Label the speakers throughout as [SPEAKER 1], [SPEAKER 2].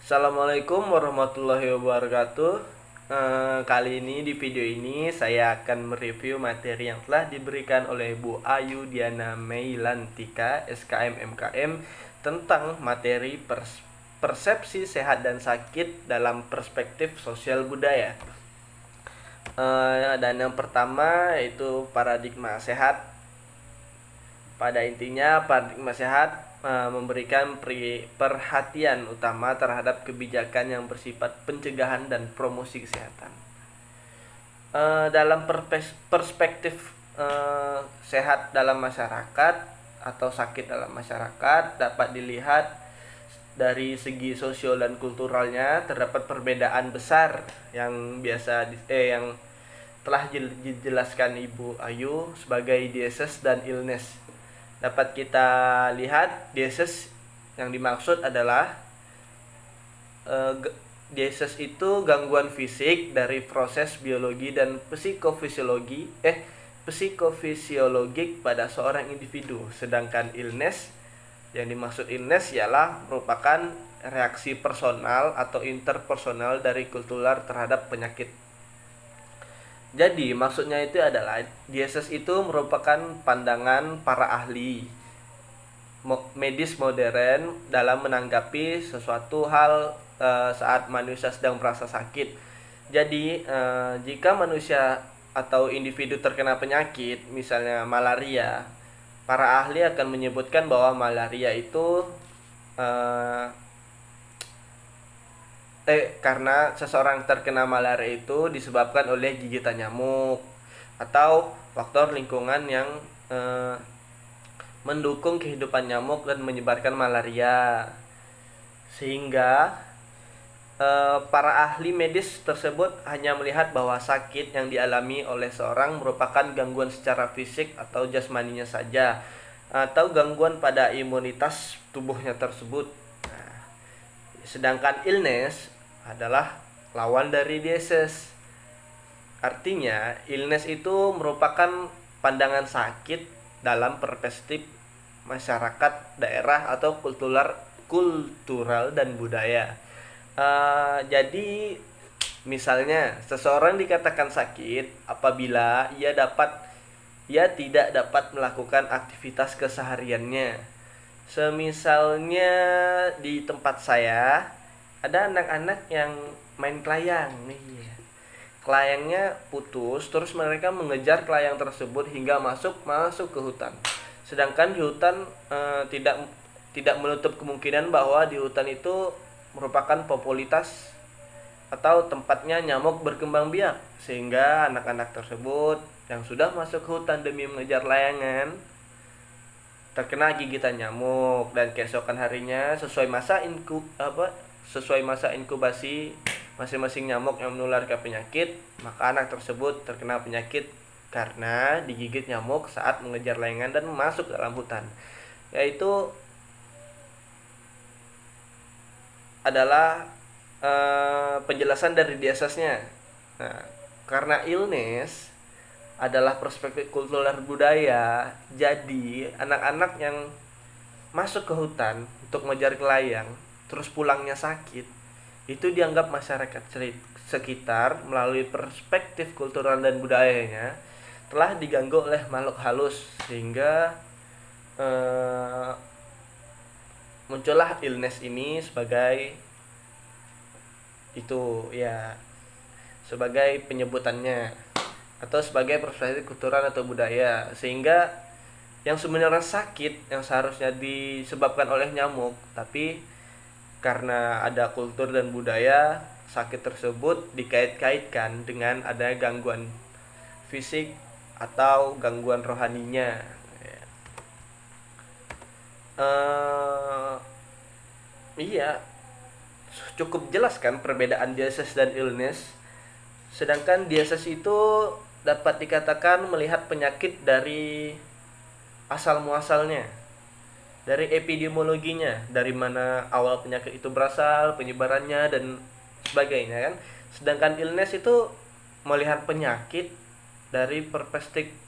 [SPEAKER 1] Assalamualaikum warahmatullahi wabarakatuh. Kali ini di video ini saya akan mereview materi yang telah diberikan oleh Bu Ayu Diana Meilantika SKM MKM tentang materi persepsi sehat dan sakit dalam perspektif sosial budaya. Dan yang pertama yaitu paradigma sehat. Pada intinya paradigma sehat memberikan perhatian utama terhadap kebijakan yang bersifat pencegahan dan promosi kesehatan. Dalam perspektif sehat dalam masyarakat atau sakit dalam masyarakat dapat dilihat dari segi sosial dan kulturalnya terdapat perbedaan besar yang yang telah dijelaskan Ibu Ayu sebagai disease dan illness. Dapat kita lihat disease yang dimaksud adalah disease itu gangguan fisik dari proses biologi dan psikofisiologik pada seorang individu. Sedangkan illness, yang dimaksud illness ialah merupakan reaksi personal atau interpersonal dari kultural terhadap penyakit. Jadi maksudnya itu adalah disease itu merupakan pandangan para ahli medis modern dalam menanggapi sesuatu hal saat manusia sedang merasa sakit. Jadi jika manusia atau individu terkena penyakit, misalnya malaria, para ahli akan menyebutkan bahwa malaria itu karena seseorang terkena malaria itu disebabkan oleh gigitan nyamuk atau faktor lingkungan yang mendukung kehidupan nyamuk dan menyebarkan malaria. Sehingga para ahli medis tersebut hanya melihat bahwa sakit yang dialami oleh seorang merupakan gangguan secara fisik atau jasmaninya saja, atau gangguan pada imunitas tubuhnya tersebut. Sedangkan illness adalah lawan dari disease. Artinya, illness itu merupakan pandangan sakit dalam perspektif masyarakat, daerah atau kultural dan budaya. Jadi, misalnya seseorang dikatakan sakit apabila ia tidak dapat melakukan aktivitas kesehariannya. Semisalnya di tempat saya ada anak-anak yang main kelayang nih. Kelayangnya putus, terus mereka mengejar kelayang tersebut hingga masuk ke hutan. Sedangkan di hutan tidak menutup kemungkinan bahwa di hutan itu merupakan populitas atau tempatnya nyamuk berkembang biak, sehingga anak-anak tersebut yang sudah masuk ke hutan demi mengejar layangan terkena gigitan nyamuk, dan keesokan harinya sesuai masa inkubasi masing-masing nyamuk yang menularkan penyakit, maka anak tersebut terkena penyakit karena digigit nyamuk saat mengejar layangan dan masuk dalam hutan. Yaitu adalah penjelasan dari diasesnya. Nah, karena illness adalah perspektif kultural budaya, jadi anak-anak yang masuk ke hutan untuk mengejar kelayang terus pulangnya sakit, itu dianggap masyarakat sekitar melalui perspektif kultural dan budayanya telah diganggu oleh makhluk halus, sehingga muncullah illness ini sebagai penyebutannya atau sebagai perspektif kultural atau budaya, sehingga yang sebenarnya sakit yang seharusnya disebabkan oleh nyamuk, tapi karena ada kultur dan budaya, sakit tersebut dikait-kaitkan dengan ada gangguan fisik atau gangguan rohaninya. Cukup jelas kan perbedaan disease dan illness. Sedangkan disease itu dapat dikatakan melihat penyakit dari asal muasalnya, dari epidemiologinya, dari mana awal penyakit itu berasal, penyebarannya dan sebagainya kan. Sedangkan illness itu melihat penyakit dari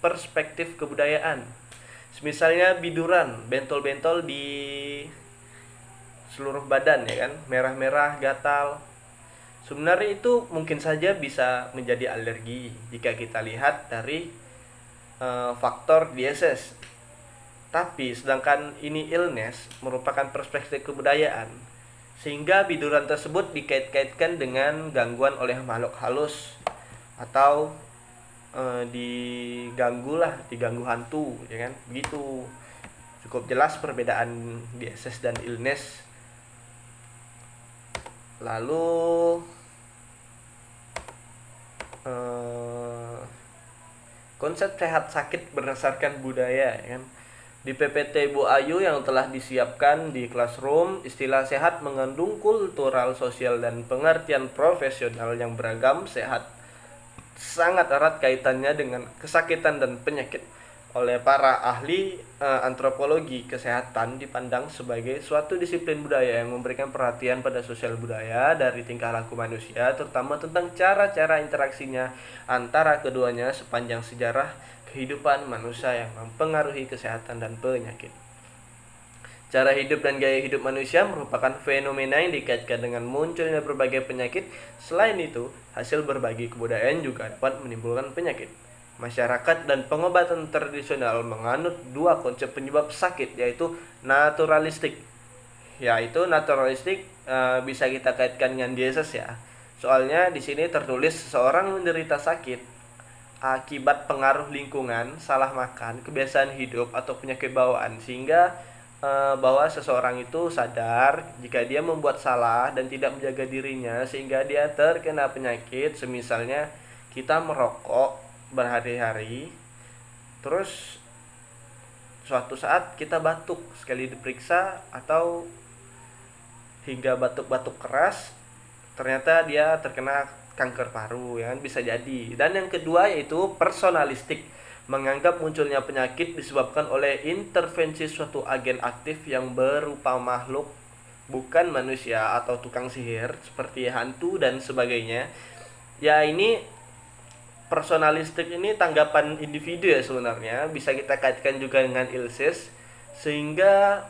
[SPEAKER 1] perspektif kebudayaan. Misalnya biduran, bentol-bentol di seluruh badan ya kan, merah-merah, gatal. Sebenarnya itu mungkin saja bisa menjadi alergi jika kita lihat dari faktor dieses. Tapi sedangkan ini illness merupakan perspektif kebudayaan, sehingga biduran tersebut dikait-kaitkan dengan gangguan oleh makhluk halus atau diganggu hantu ya kan, begitu. Cukup jelas perbedaan dieses dan illness. Lalu konsep sehat sakit berdasarkan budaya ya kan. Di PPT Bu Ayu yang telah disiapkan di Classroom, istilah sehat mengandung kultural, sosial, dan pengertian profesional yang beragam. Sehat sangat erat kaitannya dengan kesakitan dan penyakit. Oleh para ahli antropologi kesehatan dipandang sebagai suatu disiplin budaya yang memberikan perhatian pada sosial budaya dari tingkah laku manusia, terutama tentang cara-cara interaksinya antara keduanya sepanjang sejarah kehidupan manusia yang mempengaruhi kesehatan dan penyakit. Cara hidup dan gaya hidup manusia merupakan fenomena yang dikaitkan dengan munculnya berbagai penyakit. Selain itu, hasil berbagi kebudayaan juga dapat menimbulkan penyakit. Masyarakat dan pengobatan tradisional menganut dua konsep penyebab sakit, yaitu naturalistik. Bisa kita kaitkan dengan dieses ya. Soalnya di sini tertulis seseorang menderita sakit akibat pengaruh lingkungan, salah makan, kebiasaan hidup, atau penyakit bawaan, sehingga bahwa seseorang itu sadar jika dia membuat salah dan tidak menjaga dirinya sehingga dia terkena penyakit. Semisalnya kita merokok berhari-hari, terus suatu saat kita batuk sekali diperiksa atau hingga batuk-batuk keras, ternyata dia terkena kanker paru ya kan, bisa jadi. Dan yang kedua yaitu personalistik, menganggap munculnya penyakit disebabkan oleh intervensi suatu agen aktif yang berupa makhluk bukan manusia atau tukang sihir seperti hantu dan sebagainya. Ya, ini personalistik ini tanggapan individu ya, sebenarnya bisa kita kaitkan juga dengan illness, sehingga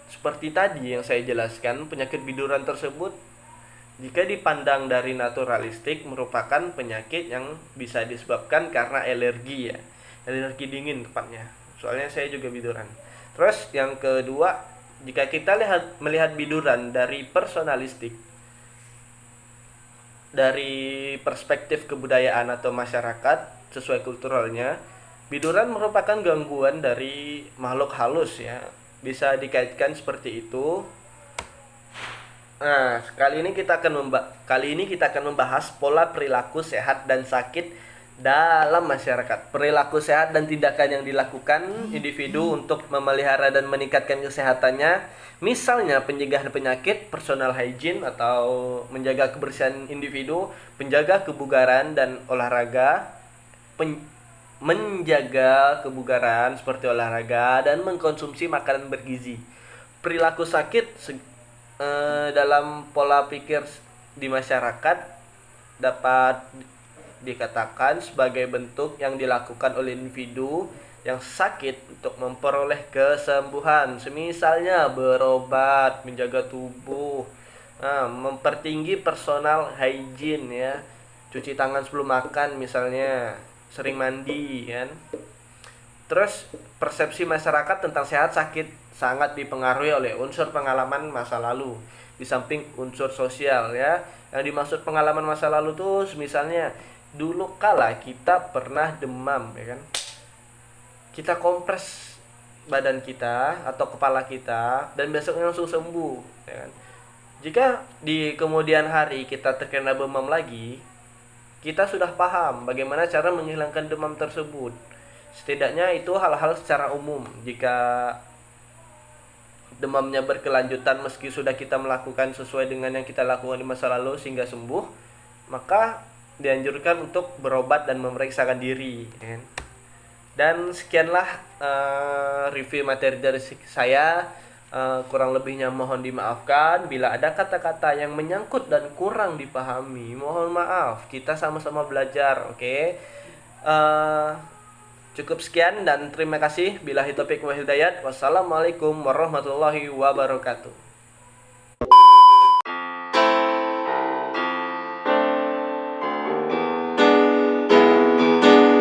[SPEAKER 1] seperti tadi yang saya jelaskan, penyakit biduran tersebut jika dipandang dari naturalistik merupakan penyakit yang bisa disebabkan karena alergi ya, alergi dingin tepatnya, soalnya saya juga biduran. Terus yang kedua, jika kita melihat biduran dari personalistik, dari perspektif kebudayaan atau masyarakat sesuai kulturalnya, biduran merupakan gangguan dari makhluk halus ya, bisa dikaitkan seperti itu. Nah, kali ini kita akan membahas pola perilaku sehat dan sakit dalam masyarakat. Perilaku sehat dan tindakan yang dilakukan individu untuk memelihara dan meningkatkan kesehatannya, misalnya pencegahan penyakit, personal hygiene atau menjaga kebersihan individu, penjaga kebugaran dan olahraga, menjaga kebugaran seperti olahraga dan mengkonsumsi makanan bergizi. Perilaku sakit dalam pola pikir di masyarakat dapat dikatakan sebagai bentuk yang dilakukan oleh individu yang sakit untuk memperoleh kesembuhan, semisalnya berobat, menjaga tubuh, mempertinggi personal hygiene ya, cuci tangan sebelum makan misalnya, sering mandi kan. Terus persepsi masyarakat tentang sehat sakit sangat dipengaruhi oleh unsur pengalaman masa lalu, di samping unsur sosial ya. Yang dimaksud pengalaman masa lalu tuh misalnya dulu kala kita pernah demam ya kan, kita kompres badan kita atau kepala kita dan besoknya langsung sembuh ya kan. Jika di kemudian hari kita terkena demam lagi, kita sudah paham bagaimana cara menghilangkan demam tersebut. Setidaknya itu hal-hal secara umum. Jika demamnya berkelanjutan meski sudah kita melakukan sesuai dengan yang kita lakukan di masa lalu sehingga sembuh, maka dianjurkan untuk berobat dan memeriksakan diri ya. Dan sekianlah review materi dari saya. Kurang lebihnya mohon dimaafkan. Bila ada kata-kata yang menyangkut dan kurang dipahami, mohon maaf. Kita sama-sama belajar, oke? Cukup sekian dan terima kasih. Billahi taufiq wal hidayah. Wassalamualaikum warahmatullahi wabarakatuh.